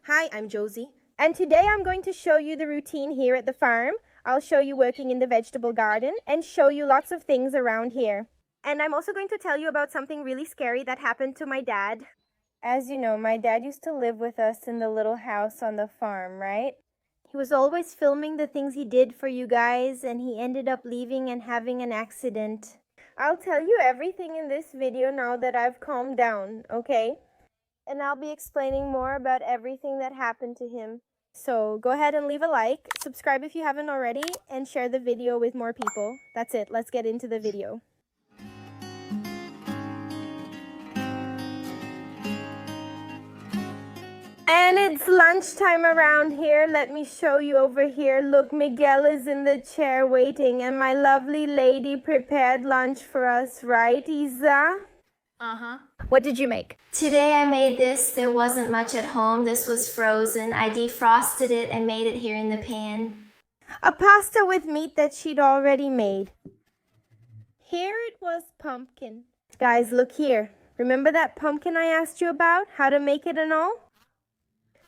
Hi, I'm Josie, and today I'm going to show you the routine here at the farm. I'll show you working in the vegetable garden and show you lots of things around here. And I'm also going to tell you about something really scary that happened to my dad. As you know, my dad used to live with us in the little house on the farm, right? He was always filming the things he did for you guys, and he ended up leaving and having an accident. I'll tell you everything in this video now that I've calmed down, okay? And I'll be explaining more about everything that happened to him. So go ahead and leave a like, subscribe if you haven't already, and share the video with more people. That's it, let's get into the video. And it's lunchtime around here. Let me show you over here. Look, Miguel is in the chair waiting, and my lovely lady prepared lunch for us, right, Isa? Uh-huh. What did you make? Today I made this. There wasn't much at home. This was frozen. I defrosted it and made it here in the pan. A pasta with meat that she'd already made. Here it was pumpkin. Guys, look here. Remember that pumpkin I asked you about? How to make it and all?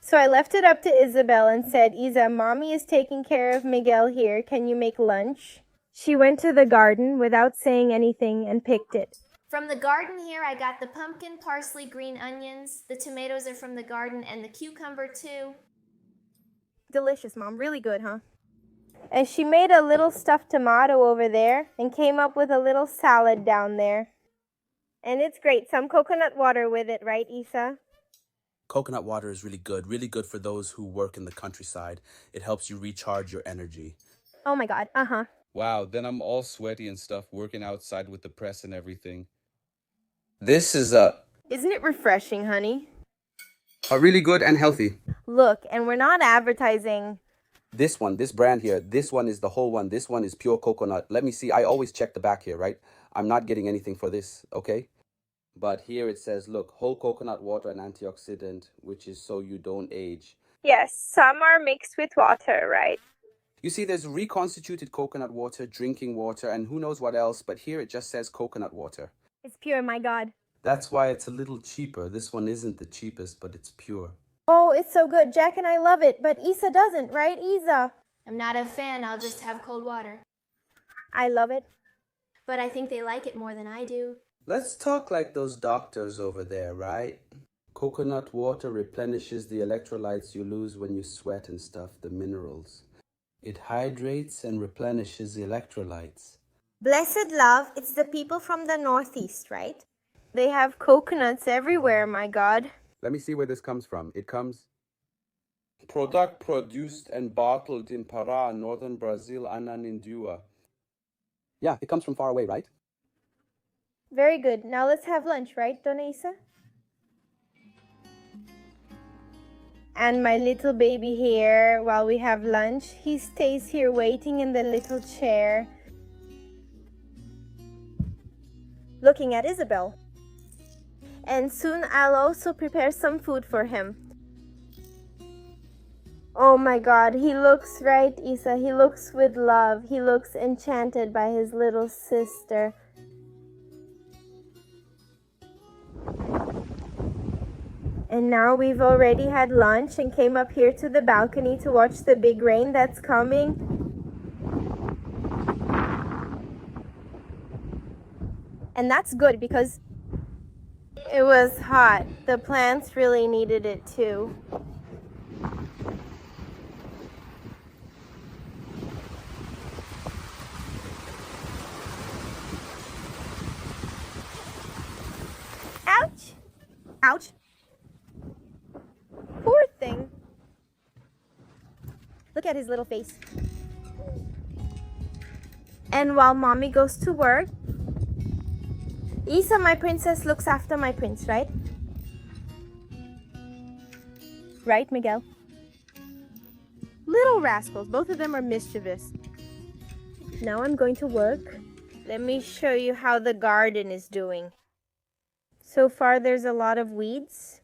So I left it up to Isabel and said, Isa, Mommy is taking care of Miguel here. Can you make lunch? She went to the garden without saying anything and picked it. From the garden here, I got the pumpkin, parsley, green onions. The tomatoes are from the garden, and the cucumber too. Delicious, Mom. Really good, huh? And she made a little stuffed tomato over there and came up with a little salad down there. And it's great. Some coconut water with it, right, Isa? Coconut water is really good for those who work in the countryside. It helps you recharge your energy. Oh my God, uh-huh. Wow, then I'm all sweaty and stuff working outside with the press and everything. This is Isn't it refreshing, honey? really good and healthy. Look, and we're not advertising. This brand here, this one is the whole one. This one is pure coconut. Let me see. I always check the back here, right? I'm not getting anything for this, okay? But here it says, look, whole coconut water and antioxidant, which is so you don't age. Yes, some are mixed with water, right? You see, there's reconstituted coconut water, drinking water, and who knows what else, but here it just says coconut water. It's pure, my God. That's why it's a little cheaper. This one isn't the cheapest, but it's pure. Oh, it's so good. Jack and I love it, but Isa doesn't, right, Isa? I'm not a fan. I'll just have cold water. I love it. But I think they like it more than I do. Let's talk like those doctors over there, right? Coconut water replenishes the electrolytes you lose when you sweat and stuff, the minerals. It hydrates and replenishes the electrolytes. Blessed love, it's the people from the Northeast, right? They have coconuts everywhere, my God. Let me see where this comes from. It comes... Product produced and bottled in Pará, northern Brazil, Ananindeua. Yeah, it comes from far away, right? Very good. Now let's have lunch, right, Dona Isa? And my little baby here, while we have lunch, he stays here waiting in the little chair, looking at Isabel. And soon I'll also prepare some food for him. Oh my God, he looks, right, Isa? He looks with love. He looks enchanted by his little sister. And now we've already had lunch and came up here to the balcony to watch the big rain that's coming. And that's good because it was hot. The plants really needed it too. Ouch! Ouch! Poor thing. Look at his little face. And while Mommy goes to work, Isa, my princess, looks after my prince, right? Right, Miguel? Little rascals. Both of them are mischievous. Now I'm going to work. Let me show you how the garden is doing. So far, there's a lot of weeds.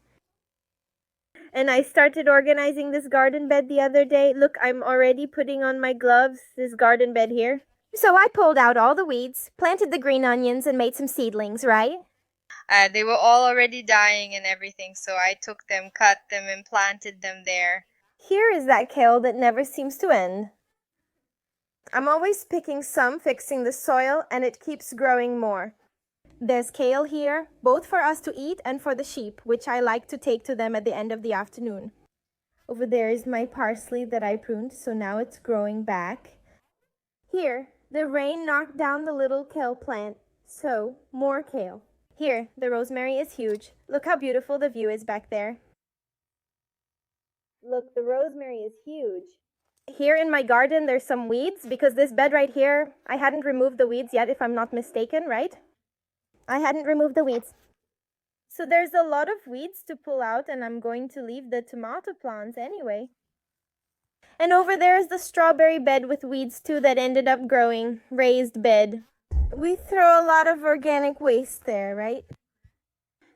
And I started organizing this garden bed the other day. Look, I'm already putting on my gloves, this garden bed here. So I pulled out all the weeds, planted the green onions, and made some seedlings, right? They were all already dying and everything, so I took them, cut them, and planted them there. Here is that kale that never seems to end. I'm always picking some, fixing the soil, and it keeps growing more. There's kale here, both for us to eat and for the sheep, which I like to take to them at the end of the afternoon. Over there is my parsley that I pruned, so now it's growing back. Here, the rain knocked down the little kale plant, so more kale. Here, the rosemary is huge. Look how beautiful the view is back there. Look, the rosemary is huge. Here in my garden, there's some weeds because this bed right here, I hadn't removed the weeds yet, if I'm not mistaken, right? I hadn't removed the weeds. So there's a lot of weeds to pull out, and I'm going to leave the tomato plants anyway. And over there is the strawberry bed with weeds too that ended up growing. Raised bed. We throw a lot of organic waste there, right?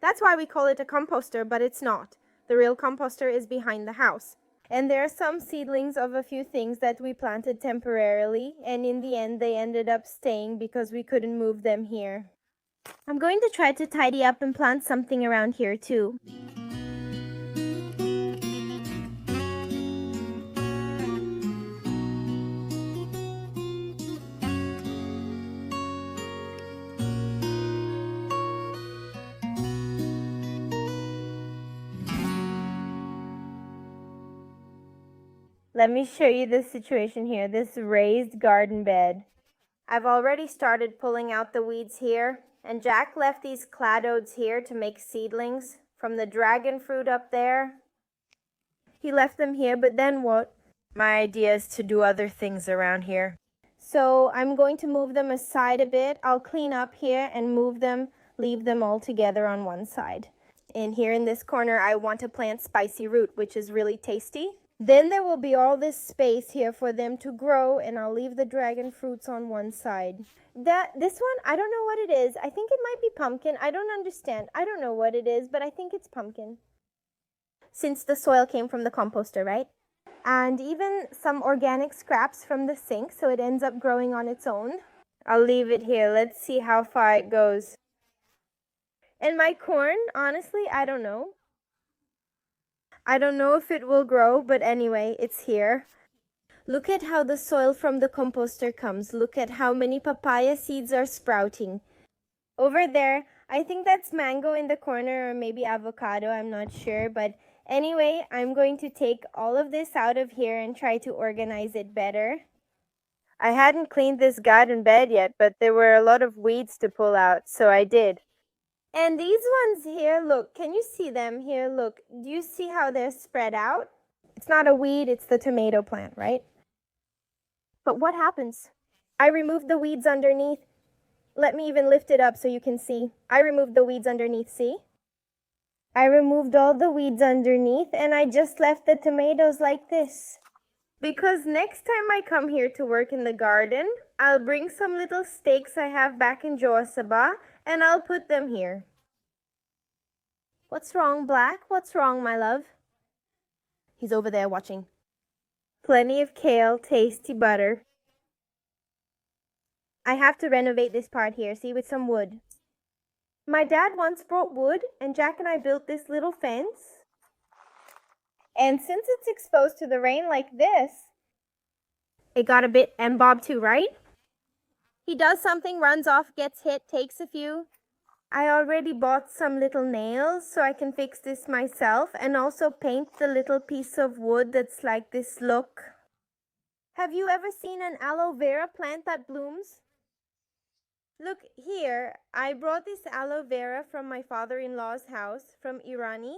That's why we call it a composter, but it's not. The real composter is behind the house. And there are some seedlings of a few things that we planted temporarily, and in the end they ended up staying because we couldn't move them here. I'm going to try to tidy up and plant something around here too. Let me show you this situation here, this raised garden bed. I've already started pulling out the weeds here, and Jack left these cladodes here to make seedlings from the dragon fruit up there. He left them here, but then what? My idea is to do other things around here. So I'm going to move them aside a bit. I'll clean up here and move them, leave them all together on one side. And here in this corner, I want to plant spicy root, which is really tasty. Then there will be all this space here for them to grow, and I'll leave the dragon fruits on one side. This one, I don't know what it is. I think it might be pumpkin. I don't understand. I don't know what it is, but I think it's pumpkin. Since the soil came from the composter, right? And even some organic scraps from the sink, so it ends up growing on its own. I'll leave it here. Let's see how far it goes. And my corn, honestly, I don't know. I don't know if it will grow, but anyway, it's here. Look at how the soil from the composter comes. Look at how many papaya seeds are sprouting. Over there, I think that's mango in the corner, or maybe avocado, I'm not sure. But anyway, I'm going to take all of this out of here and try to organize it better. I hadn't cleaned this garden bed yet, but there were a lot of weeds to pull out, so I did. And these ones here, look, can you see them here? Look, do you see how they're spread out? It's not a weed, it's the tomato plant, right? But what happens? I removed the weeds underneath. Let me even lift it up so you can see. I removed the weeds underneath, see? I removed all the weeds underneath, and I just left the tomatoes like this. Because next time I come here to work in the garden, I'll bring some little stakes I have back in Joasaba, and I'll put them here. What's wrong, Black? What's wrong, my love? He's over there watching. Plenty of kale, tasty butter. I have to renovate this part here, see, with some wood. My dad once brought wood, and Jack and I built this little fence. And since it's exposed to the rain like this, it got a bit, and Bob too, right? He does something, runs off, gets hit, takes a few. I already bought some little nails so I can fix this myself, and also paint the little piece of wood that's like this look. Have you ever seen an aloe vera plant that blooms? Look here, I brought this aloe vera from my father-in-law's house from Irani,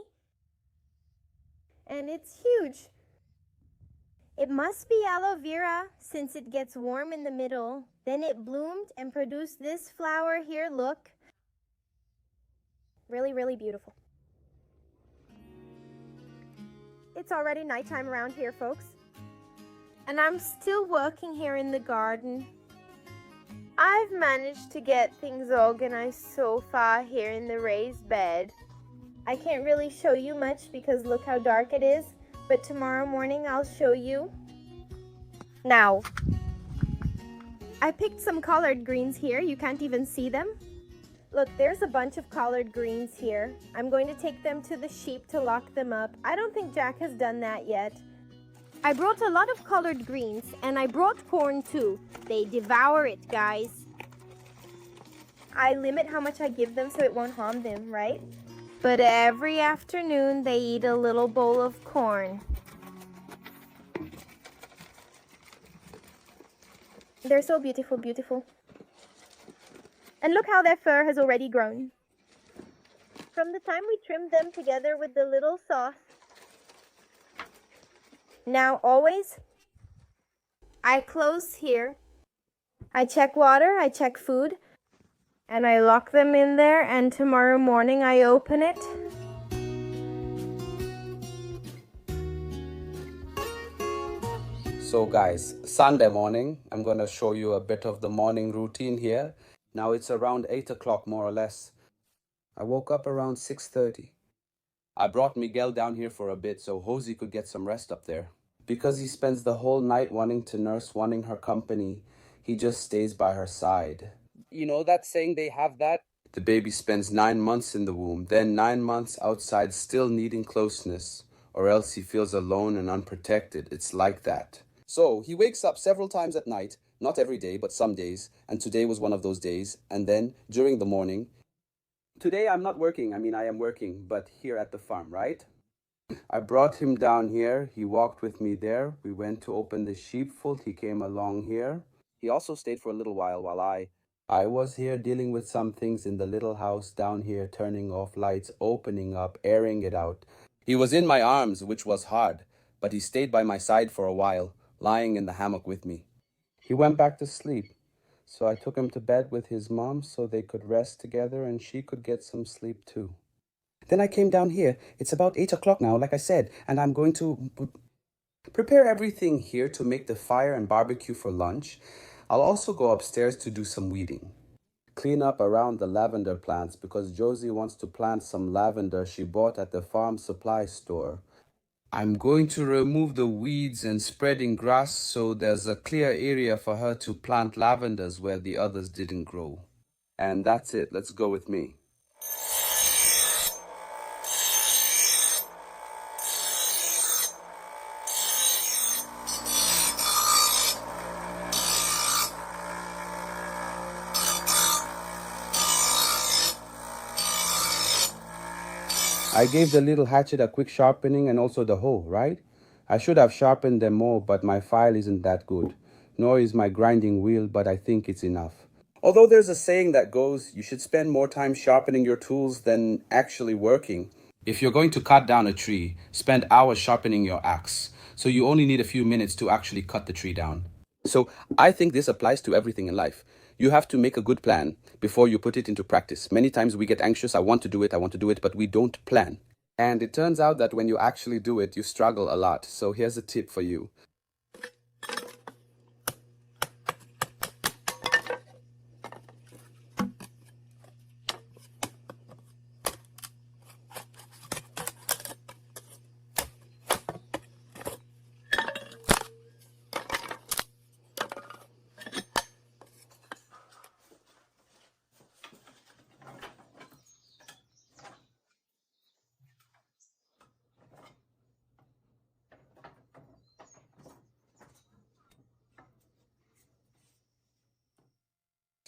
and it's huge. It must be aloe vera since it gets warm in the middle. Then it bloomed and produced this flower here, look. Really, really beautiful. It's already nighttime around here, folks. And I'm still working here in the garden. I've managed to get things organized so far here in the raised bed. I can't really show you much because look how dark it is, but tomorrow morning I'll show you. Now, I picked some collard greens here. You can't even see them. Look, there's a bunch of collard greens here. I'm going to take them to the sheep to lock them up. I don't think Jack has done that yet. I brought a lot of collard greens, and I brought corn too. They devour it, guys. I limit how much I give them so it won't harm them, right? But every afternoon they eat a little bowl of corn. They're so beautiful, beautiful. And look how their fur has already grown. From the time we trimmed them together with the little sauce. Now always, I close here. I check water, I check food, and I lock them in there, and tomorrow morning I open it. So guys, Sunday morning, I'm going to show you a bit of the morning routine here. Now it's around 8 o'clock more or less. I woke up around 6:30. I brought Miguel down here for a bit so Josie could get some rest up there. Because he spends the whole night wanting to nurse, wanting her company, he just stays by her side. You know that saying they have that? The baby spends 9 months in the womb, then 9 months outside still needing closeness, or else he feels alone and unprotected. It's like that. So he wakes up several times at night, not every day, but some days, and today was one of those days, and then during the morning. Today I'm not working, I am working, but here at the farm, right? I brought him down here. He walked with me there. We went to open the sheepfold. He came along here. He also stayed for a little while I was here dealing with some things in the little house down here, turning off lights, opening up, airing it out. He was in my arms, which was hard, but he stayed by my side for a while, lying in the hammock with me. He went back to sleep, so I took him to bed with his mom so they could rest together and she could get some sleep too. Then I came down here. It's about 8 o'clock now, like I said, and I'm going to prepare everything here to make the fire and barbecue for lunch. I'll also go upstairs to do some weeding. Clean up around the lavender plants because Josie wants to plant some lavender she bought at the farm supply store. I'm going to remove the weeds and spreading grass so there's a clear area for her to plant lavenders where the others didn't grow. And that's it. Let's go with me. I gave the little hatchet a quick sharpening and also the hoe, right? I should have sharpened them more, but my file isn't that good. Nor is my grinding wheel, but I think it's enough. Although there's a saying that goes, you should spend more time sharpening your tools than actually working. If you're going to cut down a tree, spend hours sharpening your axe. So you only need a few minutes to actually cut the tree down. So I think this applies to everything in life. You have to make a good plan before you put it into practice. Many times we get anxious, I want to do it, but we don't plan. And it turns out that when you actually do it, you struggle a lot. So here's a tip for you.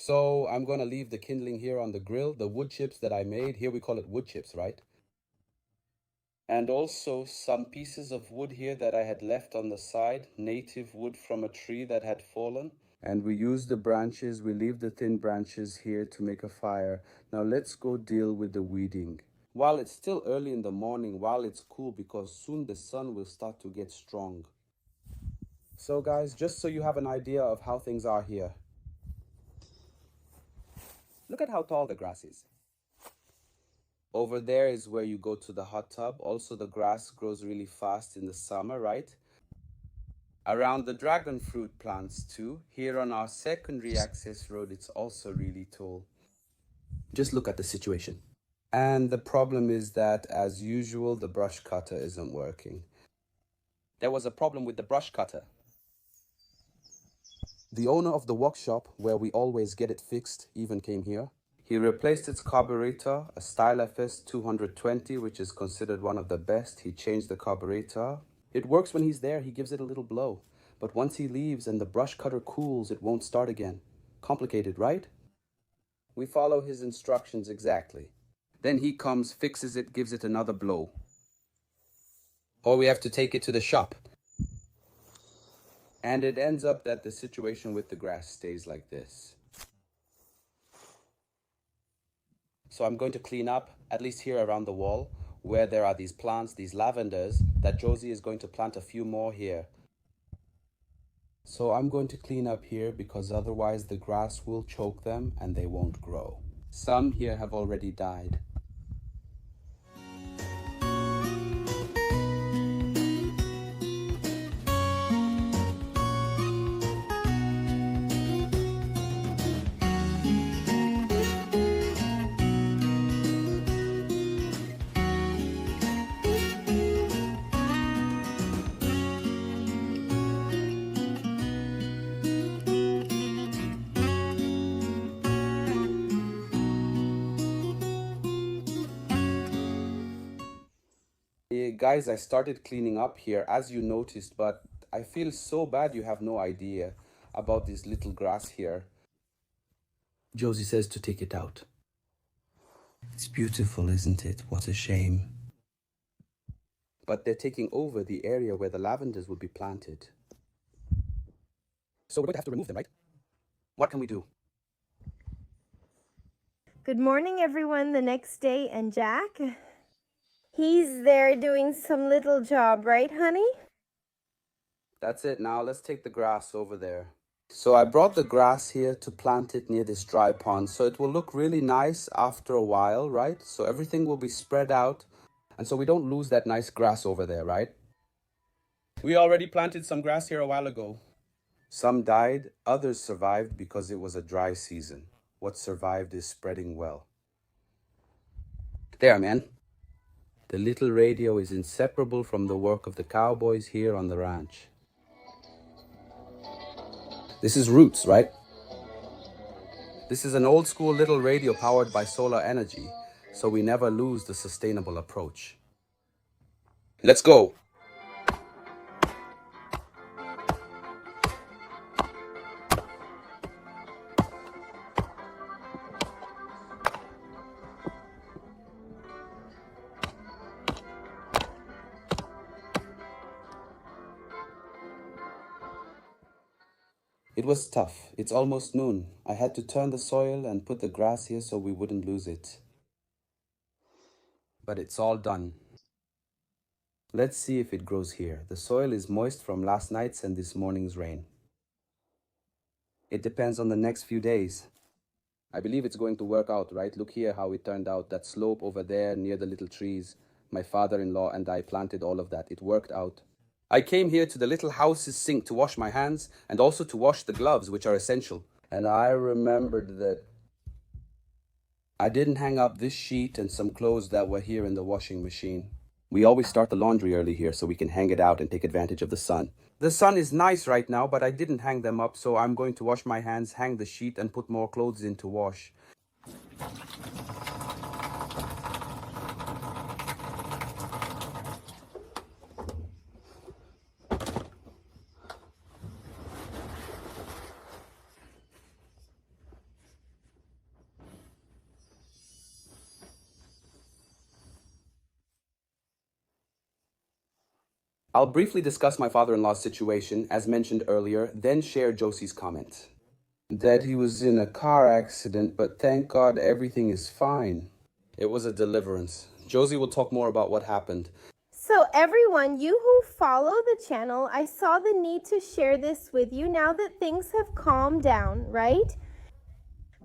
So I'm going to leave the kindling here on the grill, the wood chips that I made. Here we call it wood chips, right? And also some pieces of wood here that I had left on the side, native wood from a tree that had fallen. And we use the branches, we leave the thin branches here to make a fire. Now let's go deal with the weeding. While it's still early in the morning, while it's cool, because soon the sun will start to get strong. So guys, just so you have an idea of how things are here. Look at how tall the grass is. Over there is where you go to the hot tub. Also, the grass grows really fast in the summer, right? Around the dragon fruit plants too. Here on our secondary access road, it's also really tall. Just look at the situation. And the problem is that, as usual, the brush cutter isn't working. There was a problem with the brush cutter. The owner of the workshop, where we always get it fixed, even came here. He replaced its carburetor, a Style FS 220, which is considered one of the best. He changed the carburetor. It works when he's there, he gives it a little blow. But once he leaves and the brush cutter cools, it won't start again. Complicated, right? We follow his instructions exactly. Then he comes, fixes it, gives it another blow. Or we have to take it to the shop. And it ends up that the situation with the grass stays like this. So I'm going to clean up, at least here around the wall, where there are these plants, these lavenders, that Josie is going to plant a few more here. So I'm going to clean up here because otherwise the grass will choke them and they won't grow. Some here have already died. Guys, I started cleaning up here, as you noticed, but I feel so bad you have no idea about this little grass here. Josie says to take it out. It's beautiful, isn't it? What a shame. But they're taking over the area where the lavenders would be planted. So we're going to have to remove them, right? What can we do? Good morning, everyone. The next day, and Jack, he's there doing some little job, right, honey? That's it. Now let's take the grass over there. So I brought the grass here to plant it near this dry pond. So it will look really nice after a while, right? So everything will be spread out. And so we don't lose that nice grass over there, right? We already planted some grass here a while ago. Some died, others survived because it was a dry season. What survived is spreading well. There, man. The little radio is inseparable from the work of the cowboys here on the ranch. This is Roots, right? This is an old school little radio powered by solar energy, so we never lose the sustainable approach. Let's go. It was tough. It's almost noon. I had to turn the soil and put the grass here so we wouldn't lose it. But it's all done. Let's see if it grows here. The soil is moist from last night's and this morning's rain. It depends on the next few days. I believe it's going to work out, right? Look here how it turned out. That slope over there near the little trees. My father-in-law and I planted all of that. It worked out. I came here to the little house's sink to wash my hands and also to wash the gloves, which are essential. And I remembered that I didn't hang up this sheet and some clothes that were here in the washing machine. We always start the laundry early here so we can hang it out and take advantage of the sun. The sun is nice right now, but I didn't hang them up, so I'm going to wash my hands, hang the sheet, and put more clothes in to wash. I'll briefly discuss my father-in-law's situation, as mentioned earlier, then share Josie's comment. That he was in a car accident, but thank God everything is fine. It was a deliverance. Josie will talk more about what happened. So everyone, you who follow the channel, I saw the need to share this with you now that things have calmed down, right?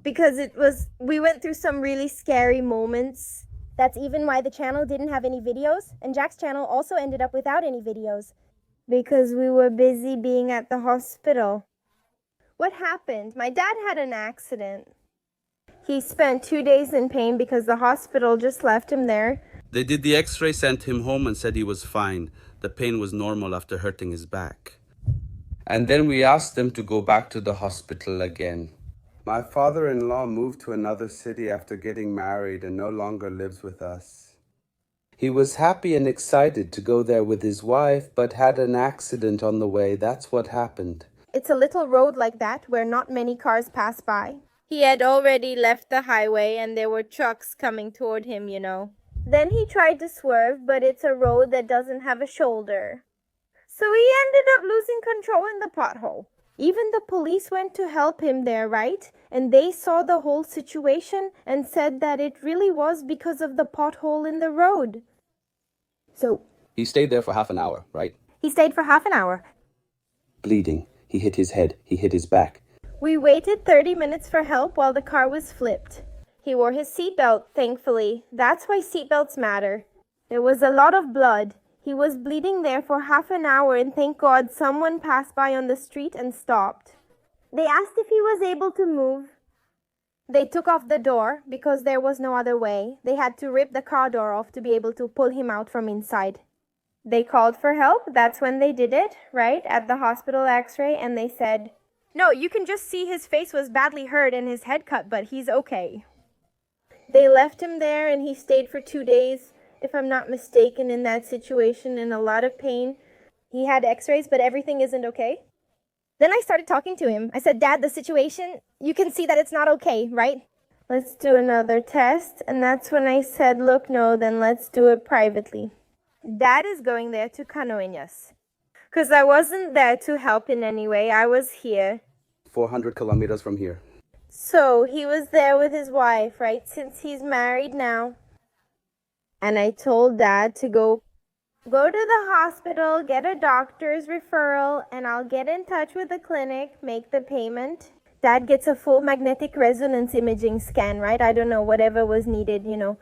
Because we went through some really scary moments. That's even why the channel didn't have any videos, and Jack's channel also ended up without any videos because we were busy being at the hospital. What happened? My dad had an accident. He spent 2 days in pain because the hospital just left him there. They did the x-ray, sent him home and said he was fine. The pain was normal after hurting his back. And then we asked them to go back to the hospital again. My father-in-law moved to another city after getting married and no longer lives with us. He was happy and excited to go there with his wife, but had an accident on the way. That's what happened. It's a little road like that where not many cars pass by. He had already left the highway and there were trucks coming toward him, you know. Then he tried to swerve, but it's a road that doesn't have a shoulder. So he ended up losing control in the pothole. Even the police went to help him there, right? And they saw the whole situation and said that it really was because of the pothole in the road. So He stayed there for half an hour, right? he stayed for half an hour. Bleeding. He hit his head. He hit his back. We waited 30 minutes for help while the car was flipped. He wore his seatbelt, thankfully. That's why seatbelts matter. There was a lot of blood. He was bleeding there for half an hour, and thank God someone passed by on the street and stopped. They asked if he was able to move. They took off the door because there was no other way. They had to rip the car door off to be able to pull him out from inside. They called for help. That's when they did it, right? At the hospital x-ray, and they said, "No, you can just see his face was badly hurt and his head cut, but he's okay." They left him there and he stayed for 2 days, if I'm not mistaken, in that situation, in a lot of pain. He had x-rays, but everything isn't okay. Then I started talking to him. I said, "Dad, the situation, you can see that it's not okay, right? Let's do another test." And that's when I said, "Look, no, then let's do it privately." Dad is going there to Canoinhas. Because I wasn't there to help in any way. I was here. 400 kilometers from here. So he was there with his wife, right? Since he's married now. And I told Dad to go to the hospital, get a doctor's referral, and I'll get in touch with the clinic, make the payment. Dad gets a full magnetic resonance imaging scan, right? I don't know, whatever was needed, you know.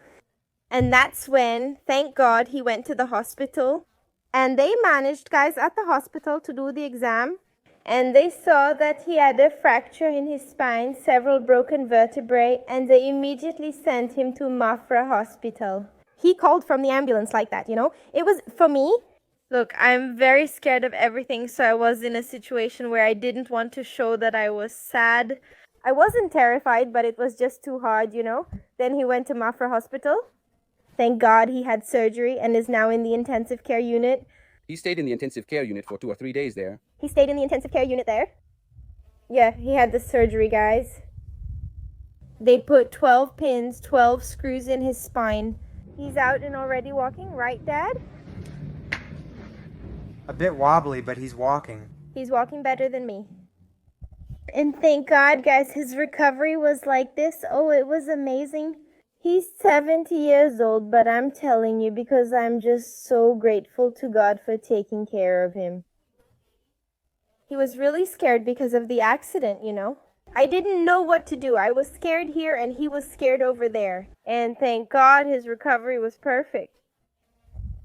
And that's when, thank God, he went to the hospital. And they managed, guys, at the hospital to do the exam. And they saw that he had a fracture in his spine, several broken vertebrae, and they immediately sent him to Mafra Hospital. He called from the ambulance like that, you know. It was, for me, look, I'm very scared of everything, so I was in a situation where I didn't want to show that I was sad. I wasn't terrified, but it was just too hard, you know. Then he went to Mafra Hospital. Thank God he had surgery and is now in the intensive care unit. He stayed in the intensive care unit for 2 or 3 days there. He stayed in the intensive care unit there? Yeah, he had the surgery, guys. They put 12 pins, 12 screws in his spine. He's out and already walking, right, Dad? A bit wobbly, but he's walking. He's walking better than me. And thank God, guys, his recovery was like this. Oh, it was amazing. He's 70 years old, but I'm telling you, because I'm just so grateful to God for taking care of him. He was really scared because of the accident, you know. I didn't know what to do. I was scared here and he was scared over there. And thank God his recovery was perfect.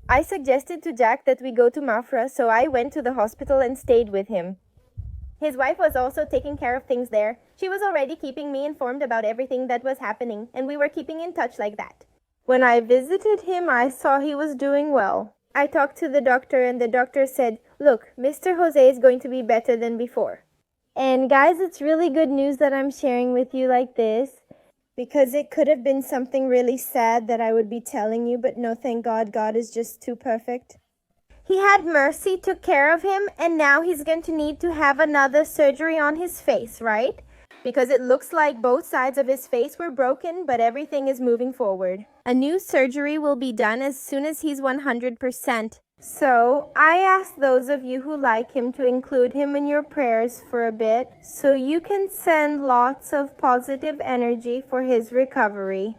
I suggested to Jack that we go to Mafra, so I went to the hospital and stayed with him. His wife was also taking care of things there. She was already keeping me informed about everything that was happening, and we were keeping in touch like that. When I visited him, I saw he was doing well. I talked to the doctor, and the doctor said, "Look, Mr. Jose is going to be better than before." And guys, it's really good news that I'm sharing with you like this, because it could have been something really sad that I would be telling you, but no, thank God, God is just too perfect. He had mercy, took care of him, and now he's going to need to have another surgery on his face, right? Because it looks like both sides of his face were broken, but everything is moving forward. A new surgery will be done as soon as he's 100%. So, I ask those of you who like him to include him in your prayers for a bit, so you can send lots of positive energy for his recovery.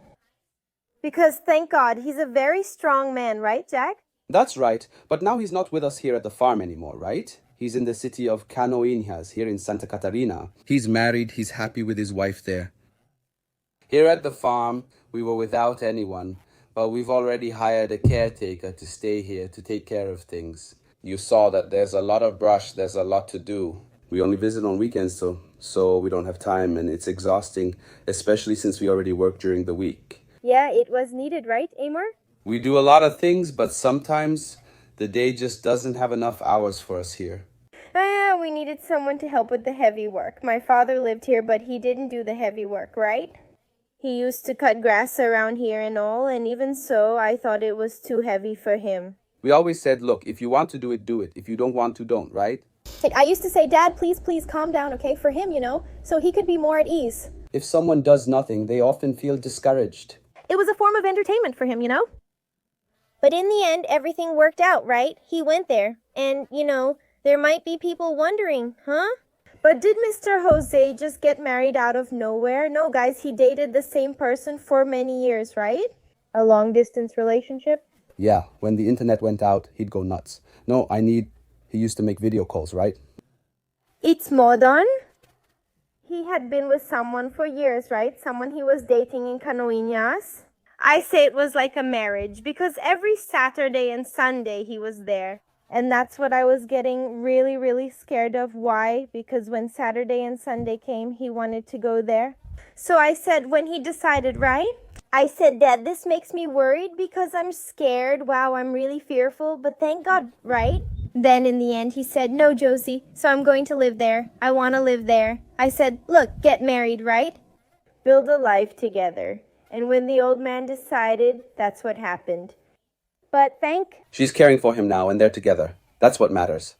Because thank God, he's a very strong man, right, Jack? That's right, but now he's not with us here at the farm anymore, right? He's in the city of Canoinhas, here in Santa Catarina. He's married, he's happy with his wife there. Here at the farm, we were without anyone, but we've already hired a caretaker to stay here to take care of things. You saw that there's a lot of brush, there's a lot to do. We only visit on weekends, so we don't have time, and it's exhausting, especially since we already work during the week. Yeah, it was needed, right, Amor? We do a lot of things, but sometimes the day just doesn't have enough hours for us here. We needed someone to help with the heavy work. My father lived here, but he didn't do the heavy work, right? He used to cut grass around here and all, and even so, I thought it was too heavy for him. We always said, look, if you want to do it, do it. If you don't want to, don't, right? I used to say, Dad, please, please calm down, okay, for him, so he could be more at ease. If someone does nothing, they often feel discouraged. It was a form of entertainment for him, But in the end, everything worked out, right? He went there, and, there might be people wondering, huh? But did Mr. Jose just get married out of nowhere? No, guys, he dated the same person for many years, right? A long-distance relationship? Yeah, when the internet went out, he'd go nuts. No, he used to make video calls, right? It's modern. He had been with someone for years, right? Someone he was dating in Canoinas. I say it was like a marriage because every Saturday and Sunday he was there. And that's what I was getting really, really scared of. Why? Because when Saturday and Sunday came, he wanted to go there. So I said, when he decided, right? I said, Dad, this makes me worried because I'm scared. Wow, I'm really fearful. But thank God, right? Then in the end, he said, no, Josie, so I'm going to live there. I want to live there. I said, look, get married, right? Build a life together. And when the old man decided, that's what happened. But She's caring for him now, and they're together. That's what matters.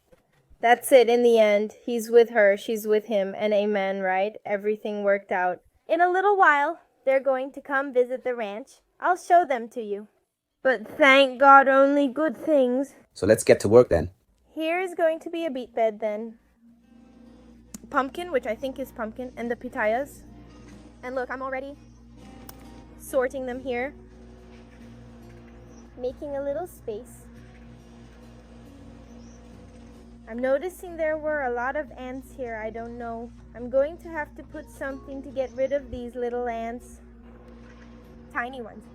That's it in the end. He's with her, she's with him, and amen, right? Everything worked out. In a little while, they're going to come visit the ranch. I'll show them to you. But thank God, only good things. So let's get to work then. Here is going to be a beet bed then. Pumpkin, which I think is pumpkin, and the pitayas. And look, I'm already sorting them here. Making a little space. I'm noticing there were a lot of ants here. I don't know. I'm going to have to put something to get rid of these little ants. Tiny ones.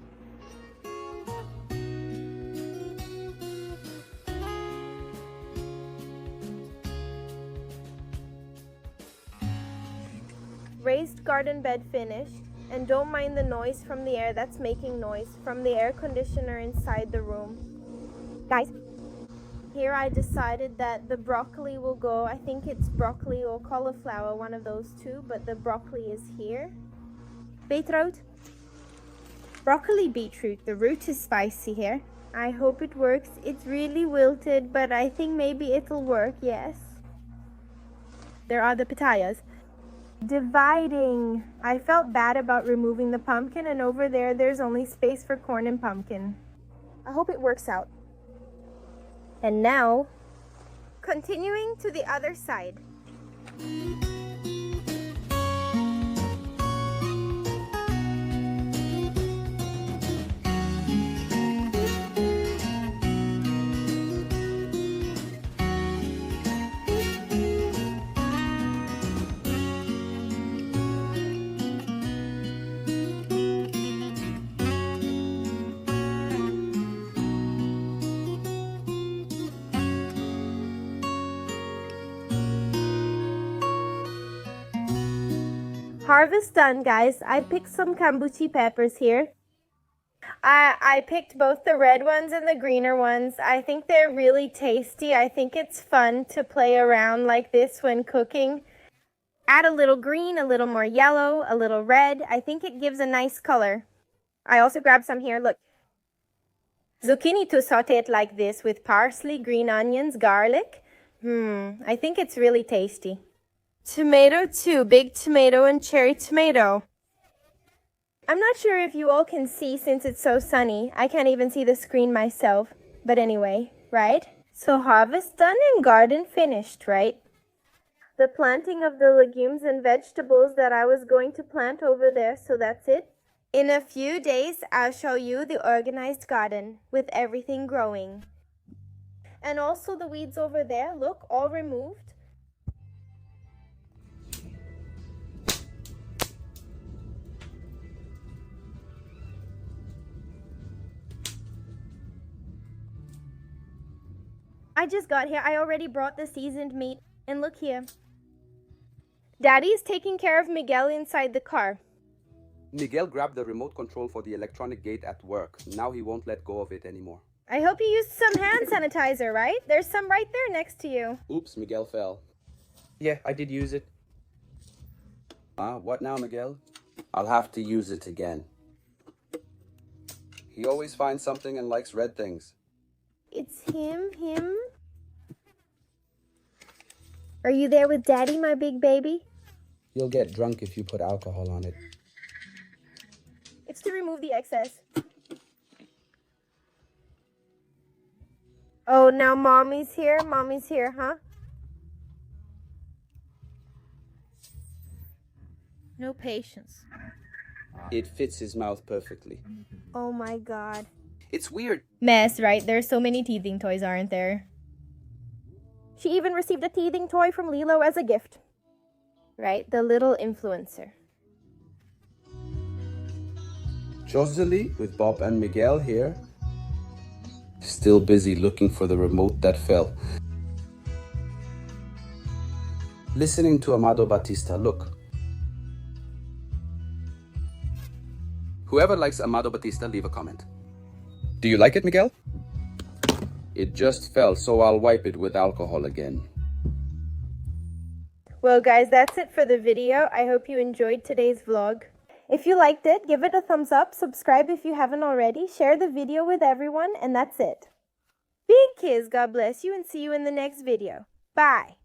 Raised garden bed finished. And don't mind the noise from the air that's making noise from the air conditioner inside the room. Guys, here I decided that the broccoli will go. I think it's broccoli or cauliflower, one of those two, but the broccoli is here. Beetroot. Broccoli beetroot. The root is spicy here. I hope it works. It's really wilted, but I think maybe it'll work, yes. There are the pitayas. Dividing. I felt bad about removing the pumpkin, and over there there's only space for corn and pumpkin. I hope it works out. And now, continuing to the other side. Harvest done, guys. I picked some kombucha peppers here. I picked both the red ones and the greener ones. I think they're really tasty. I think it's fun to play around like this when cooking. Add a little green, a little more yellow, a little red. I think it gives a nice color. I also grabbed some here. Look. Zucchini to saute it like this with parsley, green onions, garlic. I think it's really tasty. Tomato too, big tomato and cherry tomato. I'm not sure if you all can see since it's so sunny. I can't even see the screen myself. But anyway, right? So harvest done and garden finished, right? The planting of the legumes and vegetables that I was going to plant over there, so that's it. In a few days, I'll show you the organized garden with everything growing. And also the weeds over there, look, all removed. I just got here. I already brought the seasoned meat. And look here. Daddy is taking care of Miguel inside the car. Miguel grabbed the remote control for the electronic gate at work. Now he won't let go of it anymore. I hope you used some hand sanitizer, right? There's some right there next to you. Oops, Miguel fell. Yeah, I did use it. What now, Miguel? I'll have to use it again. He always finds something and likes red things. It's him? Are you there with Daddy, my big baby? You'll get drunk if you put alcohol on it. It's to remove the excess. Oh, now Mommy's here? Mommy's here, huh? No patience. It fits his mouth perfectly. Oh my God. It's weird. Mess, right? There's so many teething toys, aren't there? She even received a teething toy from Lilo as a gift. Right? The little influencer. Josie with Bob and Miguel here. Still busy looking for the remote that fell. Listening to Amado Batista. Look. Whoever likes Amado Batista, leave a comment. Do you like it, Miguel? It just fell, so I'll wipe it with alcohol again. Well, guys, that's it for the video. I hope you enjoyed today's vlog. If you liked it, give it a thumbs up, subscribe if you haven't already, share the video with everyone, and that's it. Big kiss, God bless you, and see you in the next video. Bye!